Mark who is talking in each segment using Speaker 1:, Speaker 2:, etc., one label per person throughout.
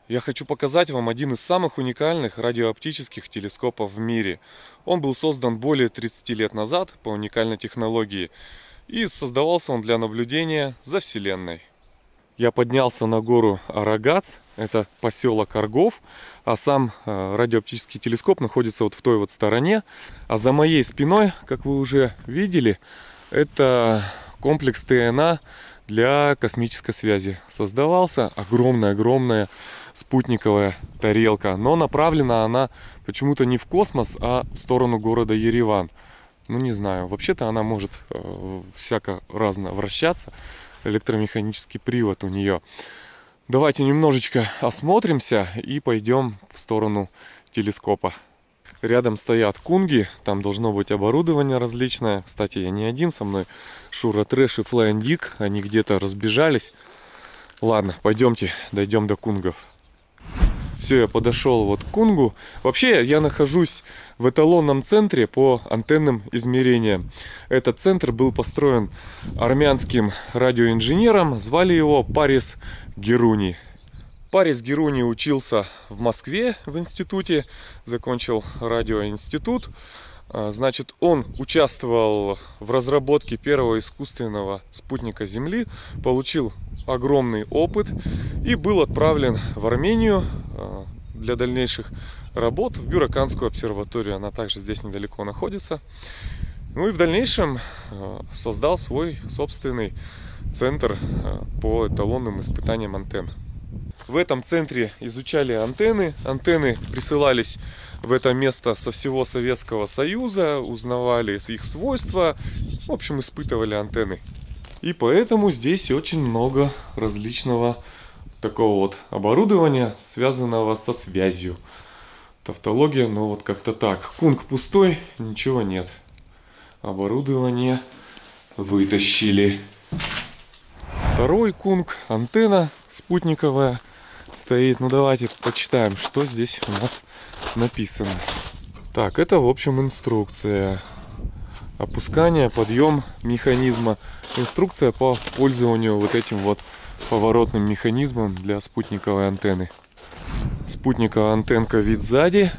Speaker 1: Я хочу показать вам один из самых уникальных радиооптических телескопов в мире. Он был создан более 30 лет назад по уникальной технологии, и создавался он для наблюдения за Вселенной. Я поднялся на гору Арагац, это поселок Аргов, а сам радиооптический телескоп находится вот в той вот стороне. А за моей спиной, как вы уже видели, это комплекс ТНА для космической связи. Создавался огромная спутниковая тарелка, но направлена она почему-то не в космос, а в сторону города Ереван. Ну не знаю, вообще-то она может всяко разно вращаться, электромеханический привод у нее. Давайте немножечко осмотримся и пойдем в сторону телескопа. Рядом стоят кунги, там должно быть оборудование различное. Кстати, я не один, со мной Шура Трэш и Flying Dick, они где-то разбежались. Ладно, пойдемте, дойдем до кунгов. Все, я подошел вот к кунгу. Вообще, я нахожусь в эталонном центре по антенным измерениям. Этот центр был построен армянским радиоинженером, звали его Парис Геруни. Парис Геруни учился в Москве в институте, закончил радиоинститут. Значит, он участвовал в разработке первого искусственного спутника Земли, получил огромный опыт и был отправлен в Армению для дальнейших работ в Бюроканскую обсерваторию. Она также здесь недалеко находится. Ну и в дальнейшем создал свой собственный центр по эталонным испытаниям антенн. В этом центре изучали антенны. Антенны присылались в это место со всего Советского Союза, узнавали их свойства, в общем, испытывали антенны. И поэтому здесь очень много различного такого вот оборудования, связанного со связью. Тавтология, но вот как-то так. Кунг пустой, ничего нет. Оборудование вытащили. Второй кунг, антенна спутниковая стоит. Ну давайте почитаем, что здесь у нас написано. Так, это в общем инструкция. Опускание, подъем механизма. Инструкция по пользованию вот этим вот поворотным механизмом для спутниковой антенны. Спутниковая антенка вид сзади.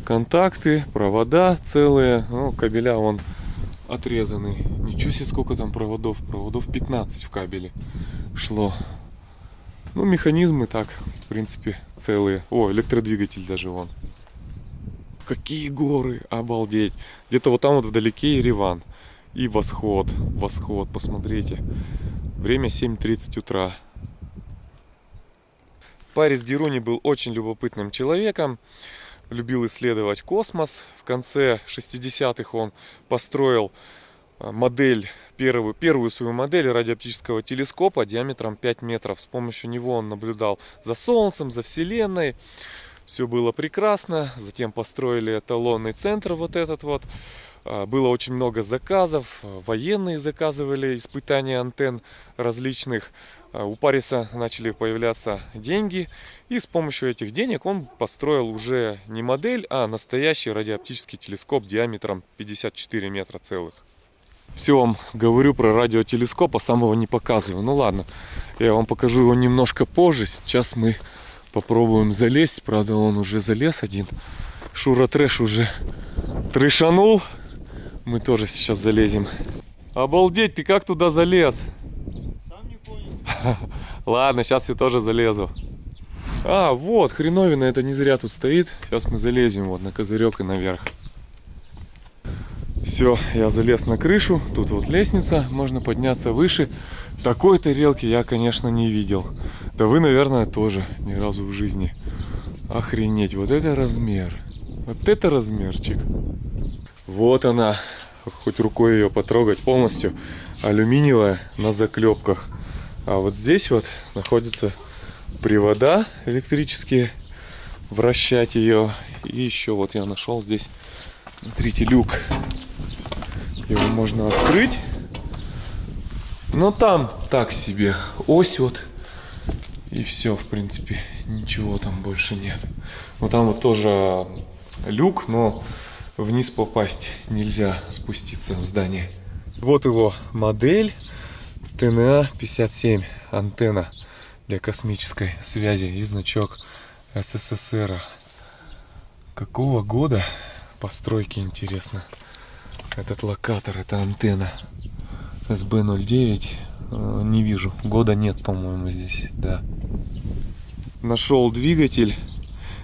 Speaker 1: Контакты, провода целые. Ну, кабеля вон отрезаны. Ничего себе, сколько там проводов. Проводов 15 в кабеле шло. Ну, механизмы так, в принципе, целые. О, электродвигатель даже вон. Какие горы, обалдеть. Где-то вот там вот вдалеке Ереван. И восход, посмотрите. Время 7:30 утра. Парис Геруни был очень любопытным человеком. Любил исследовать космос. В конце 60-х он построил модель, первую свою модель радиооптического телескопа диаметром 5 метров. С помощью него он наблюдал за Солнцем, за Вселенной. Все было прекрасно. Затем построили эталонный центр вот этот вот. Было очень много заказов. Военные заказывали испытания антенн различных. У Париса начали появляться деньги. И с помощью этих денег он построил уже не модель, а настоящий радиооптический телескоп диаметром 54 метра целых. Все вам говорю про радиотелескоп, а сам его не показываю. Ну ладно, я вам покажу его немножко позже. Сейчас мы попробуем залезть. Правда, он уже залез один. Шура Трэш уже трешанул. Мы тоже сейчас залезем. Обалдеть, ты как туда залез?
Speaker 2: Сам не понял.
Speaker 1: Ладно, сейчас я тоже залезу. А, вот, хреновина, это не зря тут стоит. Сейчас мы залезем вот на козырек и наверх. Все, я залез на крышу. Тут вот лестница, можно подняться выше. Такой тарелки я, конечно, не видел. Да вы, наверное, тоже ни разу в жизни. Охренеть, вот это размер. Вот это размерчик. Вот она. Хоть рукой ее потрогать, полностью алюминиевая на заклепках. А вот здесь вот находятся привода электрические. Вращать ее. И еще вот я нашел здесь, смотрите, люк. Его можно открыть. Но там так себе ось вот. И все, в принципе, ничего там больше нет. Вот там вот тоже люк, но вниз попасть нельзя, спуститься в здание. Вот его модель ТНА-57, антенна для космической связи и значок СССР. Какого года постройки, интересно? Этот локатор, это антенна СБ-09. Не вижу, года нет, по-моему, здесь, да. Нашел двигатель.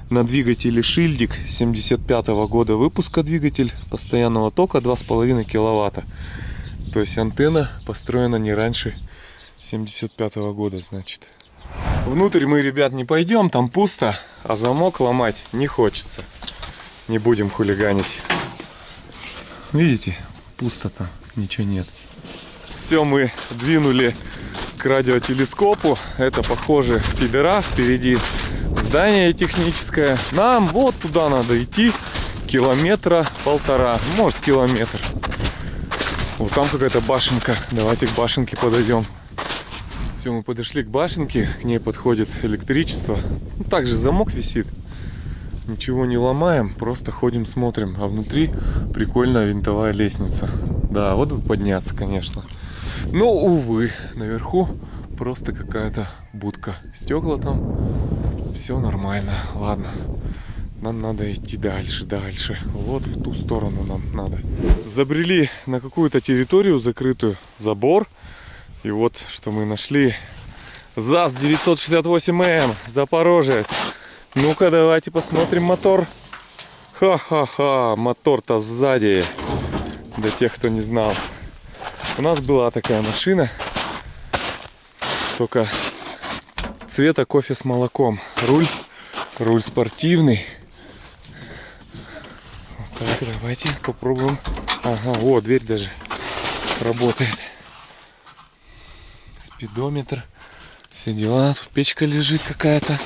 Speaker 1: На двигателе Шильдик 75-го года выпуска двигатель постоянного тока 2,5 киловатта. То есть антенна построена не раньше 75-го года, значит. Внутрь мы, ребят, не пойдем, там пусто, а замок ломать не хочется. Не будем хулиганить. Видите, пусто там, ничего нет. Все, мы двинули к радиотелескопу. Это, похоже, фидера. Впереди здание техническое. Нам вот туда надо идти. Километра полтора, может километр. Вот там какая-то башенка. Давайте к башенке подойдем. Все, мы подошли к башенке. К ней подходит электричество. Ну, также замок висит. Ничего не ломаем, просто ходим, смотрим. А внутри прикольная винтовая лестница. Да, вот бы подняться, конечно. Но, увы, наверху просто какая-то будка. Стекла там. Все нормально. Ладно. Нам надо идти дальше. Вот в ту сторону нам надо. Забрели на какую-то территорию закрытую. Забор. И вот что мы нашли. ЗАЗ-968М. Запорожец. Ну-ка, давайте посмотрим мотор. Ха-ха-ха. Мотор-то сзади. Для тех, кто не знал. У нас была такая машина. Только цвета кофе с молоком. Руль спортивный. Так, давайте попробуем. Ага, о, дверь даже работает. Спидометр. Все дела. Тут печка лежит какая-то.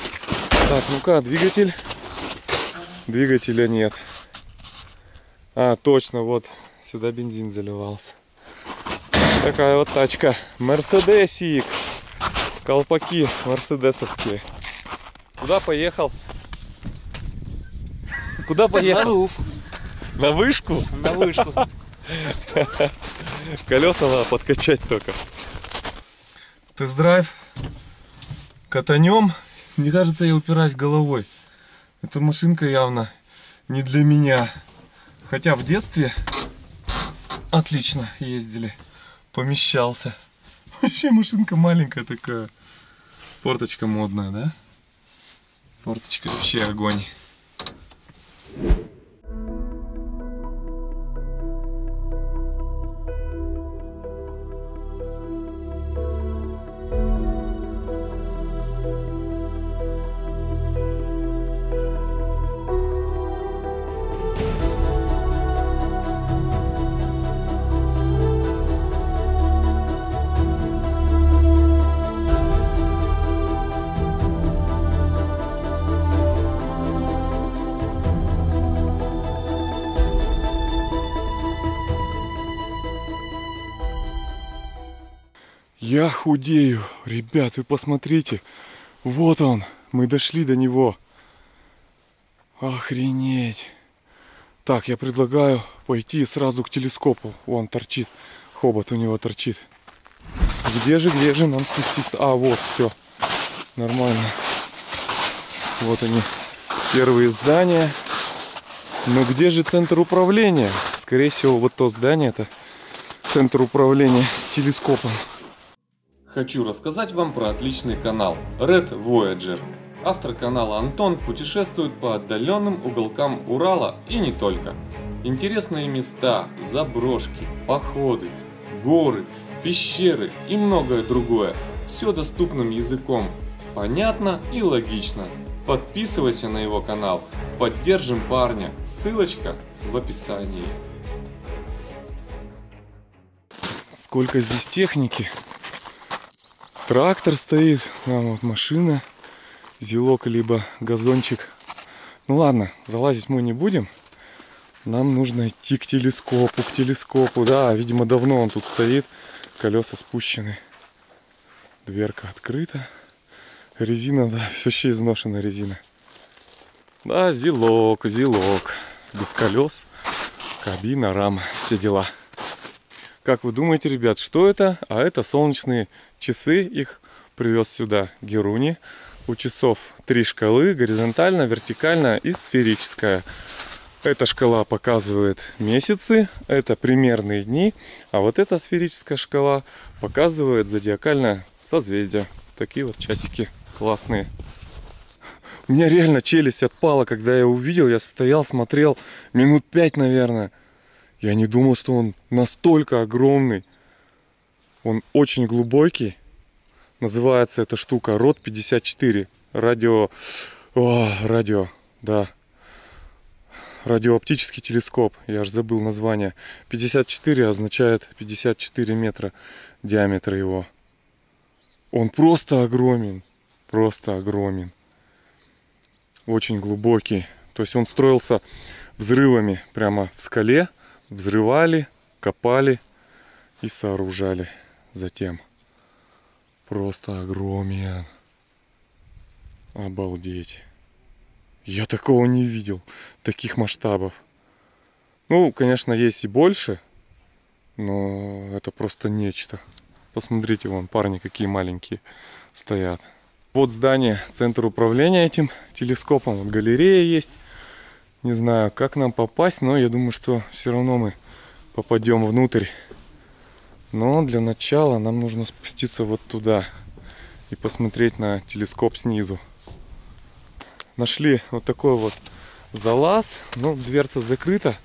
Speaker 1: Так, ну-ка, двигатель. Двигателя нет. А, точно, вот. Сюда бензин заливался. Такая вот тачка. Мерседесик. Колпаки мерседесовские. Куда поехал? Куда поехал?
Speaker 2: На руф.
Speaker 1: На вышку?
Speaker 2: На вышку.
Speaker 1: Колеса надо подкачать только. Тест-драйв. Катанем. Мне кажется, я упираюсь головой. Эта машинка явно не для меня. Хотя в детстве отлично ездили. Помещался. Вообще машинка маленькая такая. Форточка модная, да? Форточка вообще огонь. Я худею. Ребят, вы посмотрите. Вот он. Мы дошли до него. Охренеть. Так, я предлагаю пойти сразу к телескопу. Вон торчит. Хобот у него торчит. Где же нам спуститься? А, вот, все. Нормально. Вот они. Первые здания. Но где же центр управления? Скорее всего, вот то здание, это центр управления телескопом. Хочу рассказать вам про отличный канал Red Voyager. Автор канала Антон путешествует по отдаленным уголкам Урала и не только. Интересные места, заброшки, походы, горы, пещеры и многое другое. Все доступным языком. Понятно и логично. Подписывайся на его канал. Поддержим парня. Ссылочка в описании. Сколько здесь техники. Трактор стоит, там вот машина, зелок либо газончик. Ну ладно, залазить мы не будем. Нам нужно идти к телескопу. Да, видимо, давно он тут стоит. Колеса спущены. Дверка открыта. Резина, да, все еще изношена резина. Да, зелок. Без колес. Кабина, рама, все дела. Как вы думаете, ребят, что это? А это солнечные часы, их привез сюда Геруни. У часов 3 шкалы: горизонтальная, вертикальная и сферическая. Эта шкала показывает месяцы, это примерные дни, а вот эта сферическая шкала показывает зодиакальное созвездие. Такие вот часики классные. У меня реально челюсть отпала, когда я увидел. Я стоял, смотрел минут 5, наверное. Я не думал, что он настолько огромный. Он очень глубокий. Называется эта штука ROD 54. Да. Радиооптический телескоп. Я аж забыл название. 54 означает 54 метра диаметр его. Он просто огромен. Просто огромен. Очень глубокий. То есть он строился взрывами прямо в скале. Взрывали, копали и сооружали затем. Просто огромен. Обалдеть. Я такого не видел. Таких масштабов. Ну, конечно, есть и больше. Но это просто нечто. Посмотрите, вон парни какие маленькие стоят. Вот здание, центр управления этим телескопом. Вот галерея есть. Не знаю, как нам попасть, но я думаю, что все равно мы попадем внутрь. Но для начала нам нужно спуститься вот туда и посмотреть на телескоп снизу. Нашли вот такой вот залаз, но дверца закрыта.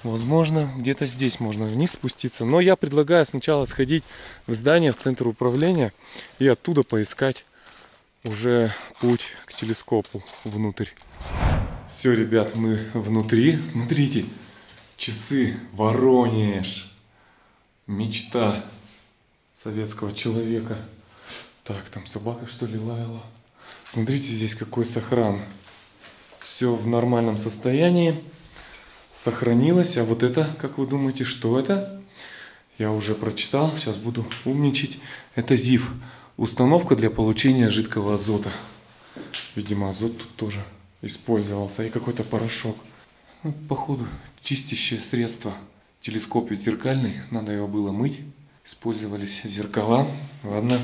Speaker 1: Возможно, где-то здесь можно вниз спуститься. Но я предлагаю сначала сходить в здание, в центр управления и оттуда поискать уже путь к телескопу внутрь. Все, ребят, мы внутри. Смотрите, часы Воронеж. Мечта советского человека. Так, там собака что ли лаяла? Смотрите, здесь какой сохран. Все в нормальном состоянии. Сохранилось. А вот это, как вы думаете, что это? Я уже прочитал. Сейчас буду умничать. Это ЗИФ. Установка для получения жидкого азота. Видимо, азот тут тоже использовался. И какой-то порошок. Ну, походу, чистящее средство. Телескоп ведь зеркальный. Надо его было мыть. Использовались зеркала. Ладно,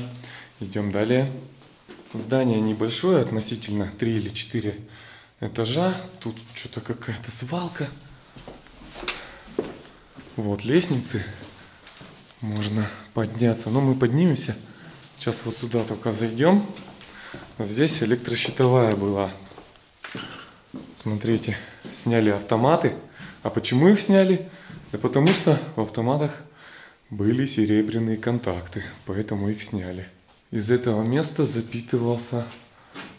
Speaker 1: идем далее. Здание небольшое относительно. 3 или 4 этажа. Тут что-то какая-то свалка. Вот лестницы. Можно подняться. Но мы поднимемся. Сейчас вот сюда только зайдем. Здесь электрощитовая была. Смотрите, сняли автоматы. А почему их сняли? Да потому что в автоматах были серебряные контакты. Поэтому их сняли. Из этого места запитывался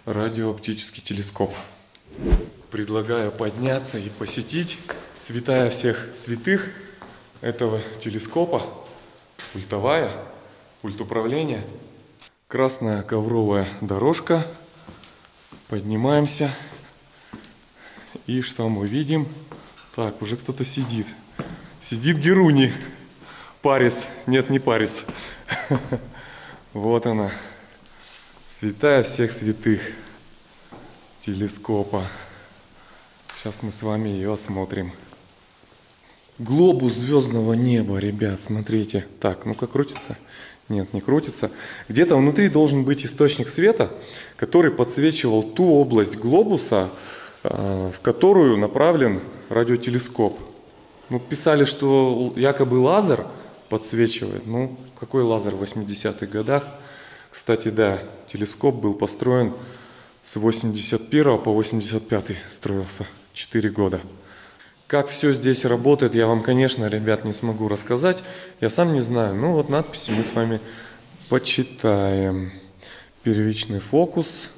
Speaker 1: радиооптический телескоп. Предлагаю подняться и посетить святая всех святых этого телескопа. Пультовая, пульт управления. Красная ковровая дорожка. Поднимаемся. И что мы видим? Так, уже кто-то сидит. Сидит Геруни. Парис. Нет, не Парис. Вот она. Святая всех святых телескопа. Сейчас мы с вами ее осмотрим. Глобус звездного неба, ребят, смотрите. Так, ну-ка крутится? Нет, не крутится. Где-то внутри должен быть источник света, который подсвечивал ту область глобуса, в которую направлен радиотелескоп. Ну, писали, что якобы лазер подсвечивает. Ну, какой лазер в 80-х годах? Кстати, да, телескоп был построен с 81 по 85 строился. 4 года. Как все здесь работает, я вам, конечно, ребят, не смогу рассказать. Я сам не знаю. Ну, вот надписи мы с вами почитаем. Первичный фокус.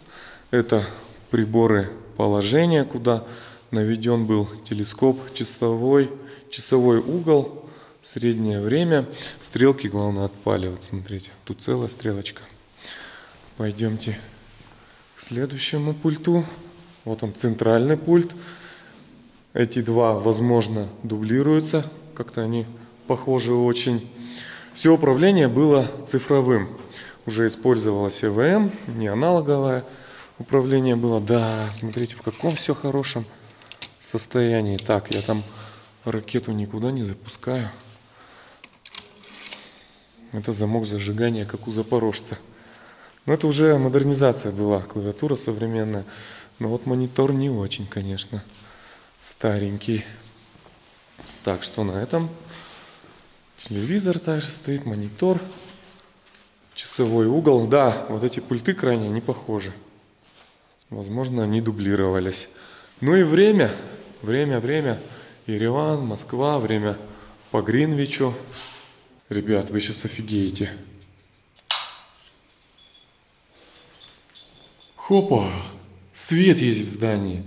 Speaker 1: Это приборы положения, куда наведен был телескоп. Часовой угол. Среднее время. Стрелки, главное, отпали. Вот смотрите, тут целая стрелочка. Пойдемте к следующему пульту. Вот он, центральный пульт. Эти два, возможно, дублируются. Как-то они похожи очень. Все управление было цифровым. Уже использовалось ЭВМ, не аналоговое управление было. Да, смотрите, в каком все хорошем состоянии. Так, я там ракету никуда не запускаю. Это замок зажигания, как у запорожца. Но это уже модернизация была, клавиатура современная. Но вот монитор не очень, конечно, старенький. Так, что на этом? Телевизор также стоит, монитор, часовой угол. Да, вот эти пульты крайне не похожи. Возможно, они дублировались. Ну и время. Время. Ереван, Москва, время по Гринвичу. Ребят, вы сейчас офигеете. Хопа! Свет есть в здании.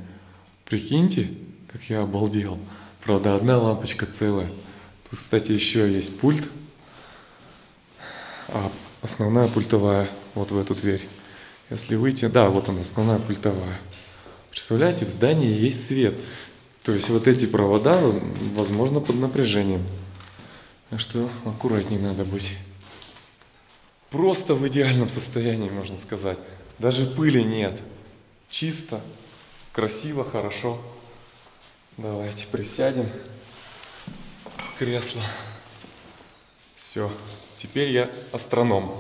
Speaker 1: Прикиньте, как я обалдел. Правда, одна лампочка целая. Тут, кстати, еще есть пульт. А основная пультовая вот в эту дверь. Если выйти... Да, вот она, основная пультовая. Представляете, в здании есть свет. То есть вот эти провода, возможно, под напряжением. Так что аккуратнее надо быть. Просто в идеальном состоянии, можно сказать. Даже пыли нет. Чисто, красиво, хорошо. Давайте присядем. Кресло. Все. Теперь я астроном.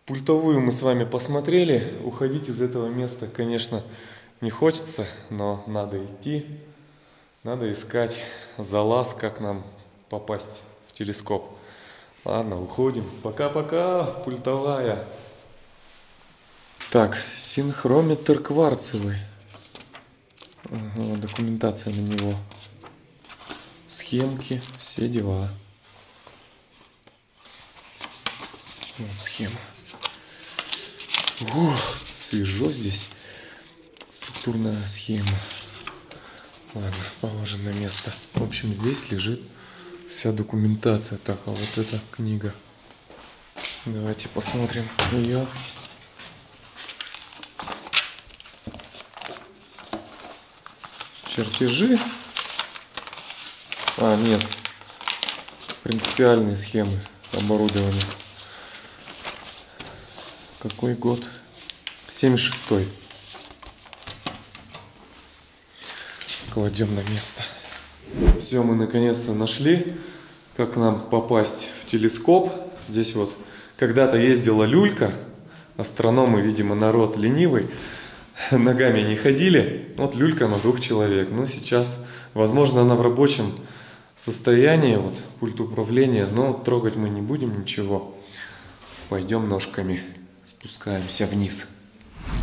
Speaker 1: Пультовую мы с вами посмотрели. Уходить из этого места, конечно, не хочется, но надо идти. Надо искать залаз, как нам попасть в телескоп. Ладно, уходим. Пока-пока, пультовая. Так, синхрометр кварцевый. Ага, документация на него. Схемки, все дела. Вот схема. Ух, свежо здесь. Структурная схема. Ладно, положим на место. В общем, здесь лежит вся документация. Так, а вот эта книга. Давайте посмотрим ее. Чертежи. А, нет. Принципиальные схемы оборудования. Какой год? 76-й. Кладем на место. Все, мы наконец-то нашли, как нам попасть в телескоп. Здесь вот когда-то ездила люлька. Астрономы, видимо, народ ленивый. Ногами не ходили. Вот люлька на 2 человек. Но сейчас, возможно, она в рабочем состоянии. Вот пульт управления. Но трогать мы не будем ничего. Пойдем ножками. Спускаемся вниз.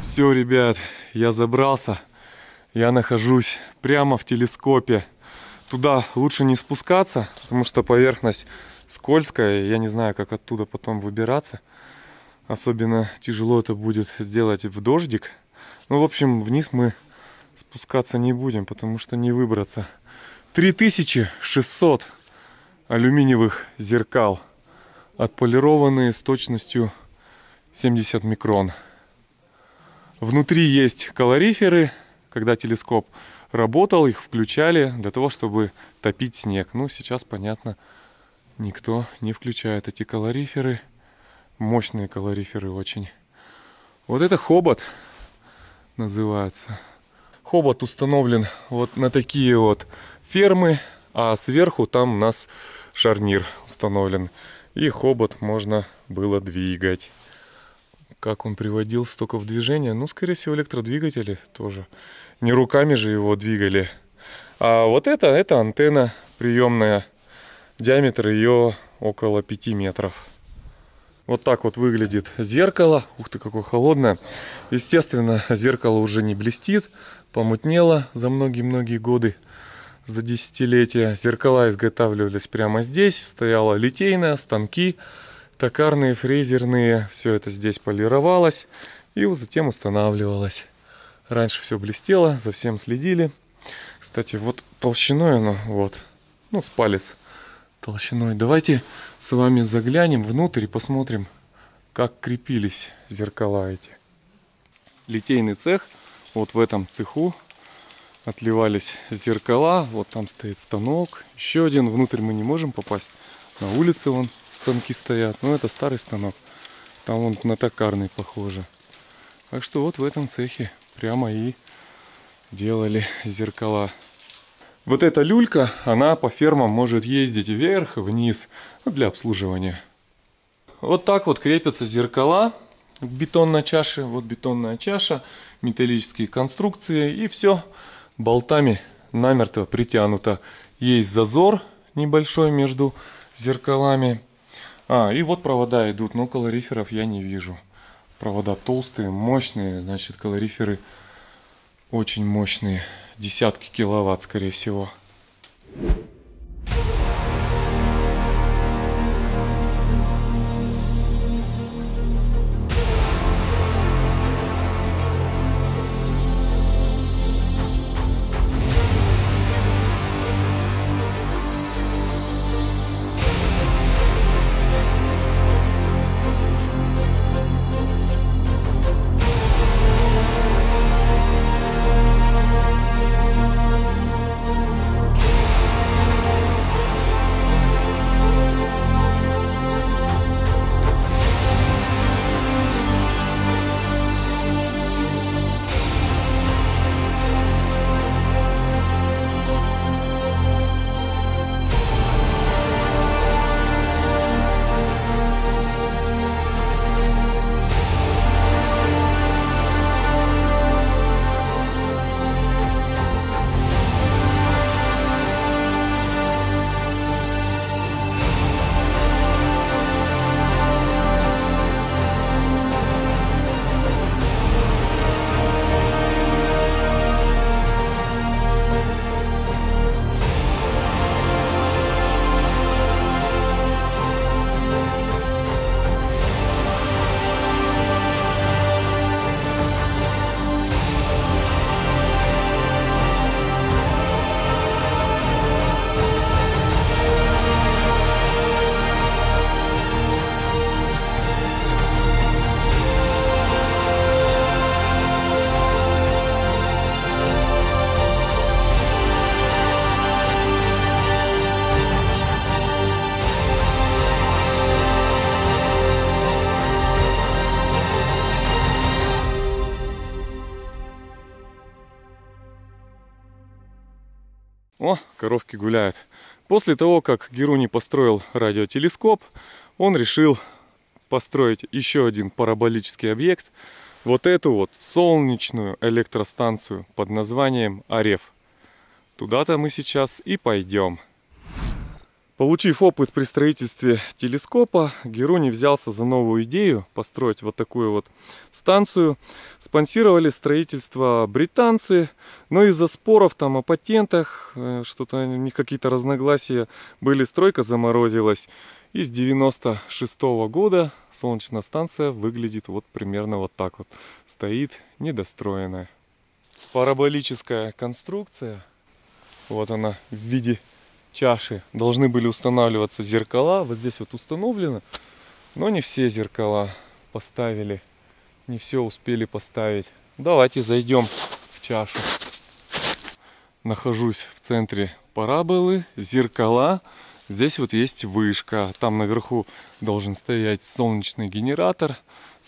Speaker 1: Все, ребят, я забрался. Я нахожусь прямо в телескопе. Туда лучше не спускаться, потому что поверхность скользкая. Я не знаю, как оттуда потом выбираться. Особенно тяжело это будет сделать в дождик. Ну, в общем, вниз мы спускаться не будем, потому что не выбраться. 3600 алюминиевых зеркал. Отполированные с точностью 70 микрон. Внутри есть калориферы. Когда телескоп работал, их включали для того, чтобы топить снег. Ну, сейчас, понятно, никто не включает эти калориферы. Мощные калориферы очень. Вот это хобот называется. Хобот установлен вот на такие вот фермы, а сверху там у нас шарнир установлен. И хобот можно было двигать. Как он приводил столько в движение? Ну, скорее всего, электродвигатели тоже. Не руками же его двигали. А вот это антенна приемная. Диаметр ее около 5 метров. Вот так вот выглядит зеркало. Ух ты, какое холодное. Естественно, зеркало уже не блестит. Помутнело за многие-многие годы, за десятилетия. Зеркала изготавливались прямо здесь. Стояла литейная, станки, токарные, фрезерные. Все это здесь полировалось и затем устанавливалось. Раньше все блестело, за всем следили. Кстати, вот толщиной оно, вот, ну, с палец толщиной. Давайте с вами заглянем внутрь и посмотрим, как крепились зеркала эти. Литейный цех. Вот в этом цеху отливались зеркала. Вот там стоит станок. Еще один. Внутрь мы не можем попасть. На улице вон станки стоят. Но это старый станок. Там вон на токарный похоже. Так что вот в этом цехе прямо и делали зеркала. Вот эта люлька, она по фермам может ездить вверх и вниз для обслуживания. Вот так вот крепятся зеркала к бетонной чаше. Вот бетонная чаша, металлические конструкции и все болтами намертво притянуто. Есть зазор небольшой между зеркалами. И вот провода идут, но калориферов я не вижу. Провода толстые, мощные, значит калориферы очень мощные. Десятки киловатт, скорее всего. О, коровки гуляют. После того, как Геруни построил радиотелескоп, он решил построить еще один параболический объект. Вот эту вот солнечную электростанцию под названием Ареф. Туда-то мы сейчас и пойдем. Получив опыт при строительстве телескопа, Геруни взялся за новую идею построить вот такую вот станцию. Спонсировали строительство британцы, но из-за споров там о патентах, что-то у них какие-то разногласия были, стройка заморозилась. И с 96-го года солнечная станция выглядит вот примерно вот так вот. Стоит недостроенная. Параболическая конструкция. Вот она в виде чаши. Должны были устанавливаться зеркала. Вот здесь вот установлено. Но не все зеркала поставили. Не все успели поставить. Давайте зайдем в чашу. Нахожусь в центре параболы. Зеркала. Здесь вот есть вышка. Там наверху должен стоять солнечный генератор.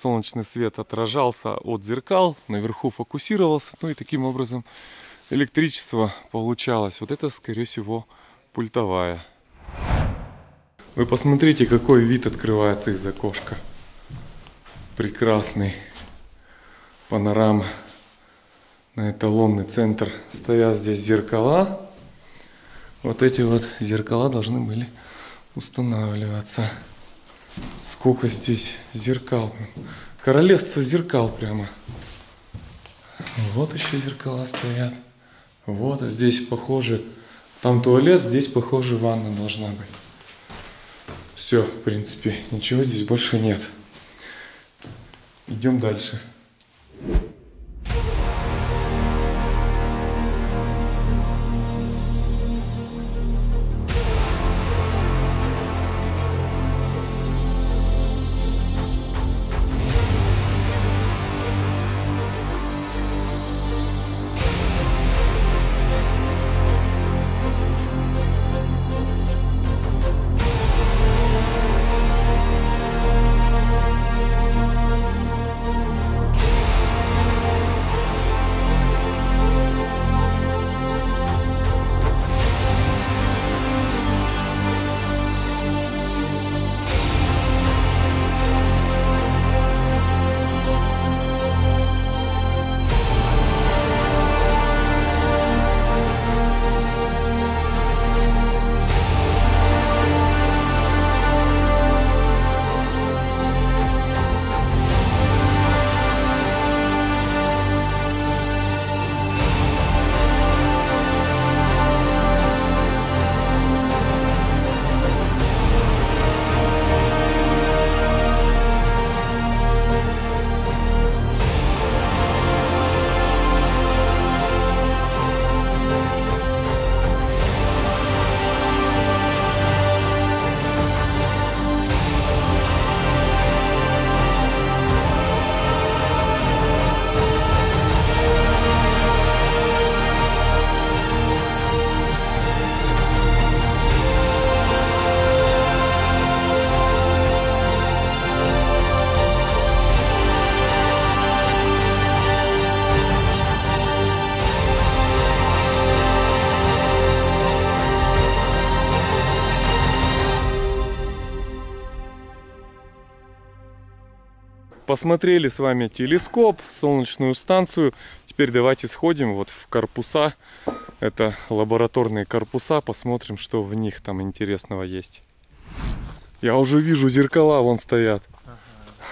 Speaker 1: Солнечный свет отражался от зеркал. Наверху фокусировался. Ну и таким образом электричество получалось. Вот это, скорее всего, пультовая. Вы посмотрите, какой вид открывается из окошка. Прекрасный. Панорама на эталонный центр. Стоят здесь зеркала. Вот эти вот зеркала должны были устанавливаться. Сколько здесь зеркал. Королевство зеркал прямо. Вот еще зеркала стоят. Вот здесь похоже. Там туалет, здесь похоже ванна должна быть. Все, в принципе, ничего здесь больше нет. Идем дальше. Посмотрели с вами телескоп, солнечную станцию. Теперь давайте сходим вот в корпуса. Это лабораторные корпуса. Посмотрим, что в них там интересного есть. Я уже вижу, зеркала вон стоят.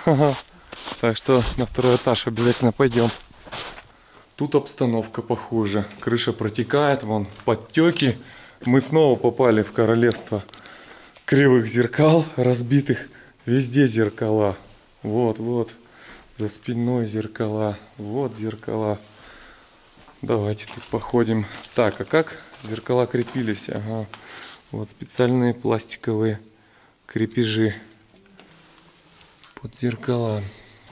Speaker 1: Ага. Так что на второй этаж обязательно пойдем. Тут обстановка похуже. Крыша протекает, вон подтеки. Мы снова попали в королевство кривых зеркал, разбитых. Везде зеркала. Вот, вот, за спиной зеркала, вот зеркала. Давайте тут походим. Так, а как зеркала крепились? Ага, вот специальные пластиковые крепежи под зеркала.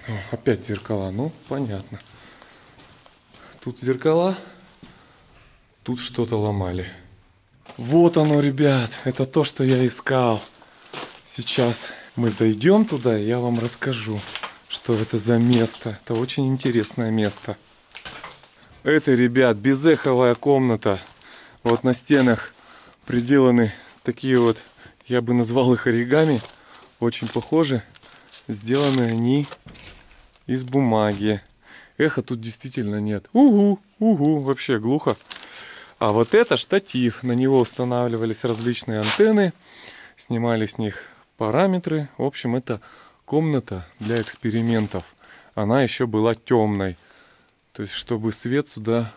Speaker 1: О, опять зеркала, ну понятно. Тут зеркала, тут что-то ломали. Вот оно, ребят, это то, что я искал. Сейчас мы зайдем туда, и я вам расскажу, что это за место. Это очень интересное место. Это, ребят, безэховая комната. Вот на стенах приделаны такие вот, я бы назвал их оригами. Очень похожи. Сделаны они из бумаги. Эха тут действительно нет. Угу, угу, вообще глухо. А вот это штатив. На него устанавливались различные антенны. Снимали с них параметры. В общем, это комната для экспериментов. Она еще была темной. То есть, чтобы свет сюда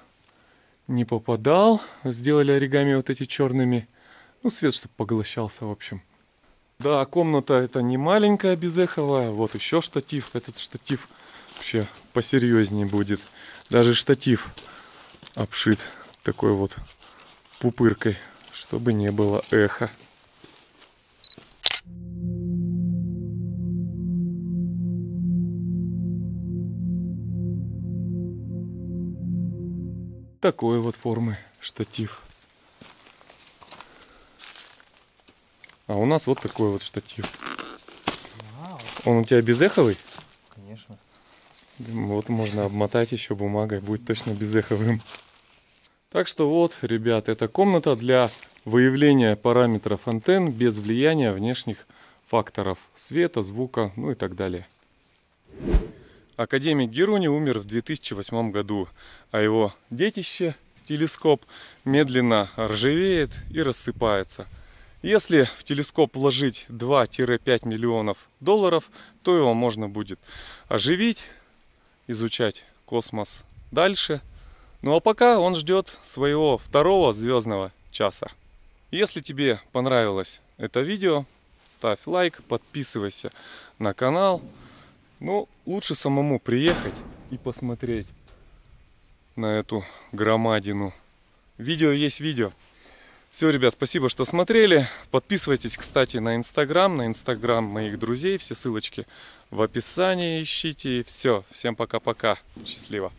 Speaker 1: не попадал. Сделали оригами вот эти черными. Ну, свет, чтобы поглощался, в общем. Да, комната это не маленькая, безэховая. Вот еще штатив. Этот штатив вообще посерьезнее будет. Даже штатив обшит такой вот пупыркой, чтобы не было эха. Такой вот формы штатив. А у нас вот такой вот штатив.
Speaker 2: Вау,
Speaker 1: Он у тебя безэховый?
Speaker 2: конечно.
Speaker 1: Вот можно обмотать еще бумагой, будет точно безэховым. Так что вот, ребят, это комната для выявления параметров антенн без влияния внешних факторов света, звука, ну и так далее. Академик Геруни умер в 2008 году, а его детище, телескоп, медленно ржавеет и рассыпается. Если в телескоп вложить 2-5 миллионов долларов, то его можно будет оживить, изучать космос дальше. Ну а пока он ждет своего второго звездного часа. Если тебе понравилось это видео, ставь лайк, подписывайся на канал. Ну, лучше самому приехать и посмотреть на эту громадину. Видео есть видео. Все, ребят, спасибо, что смотрели. Подписывайтесь, кстати, на инстаграм моих друзей. Все ссылочки в описании ищите. И все. Всем пока-пока. Счастливо.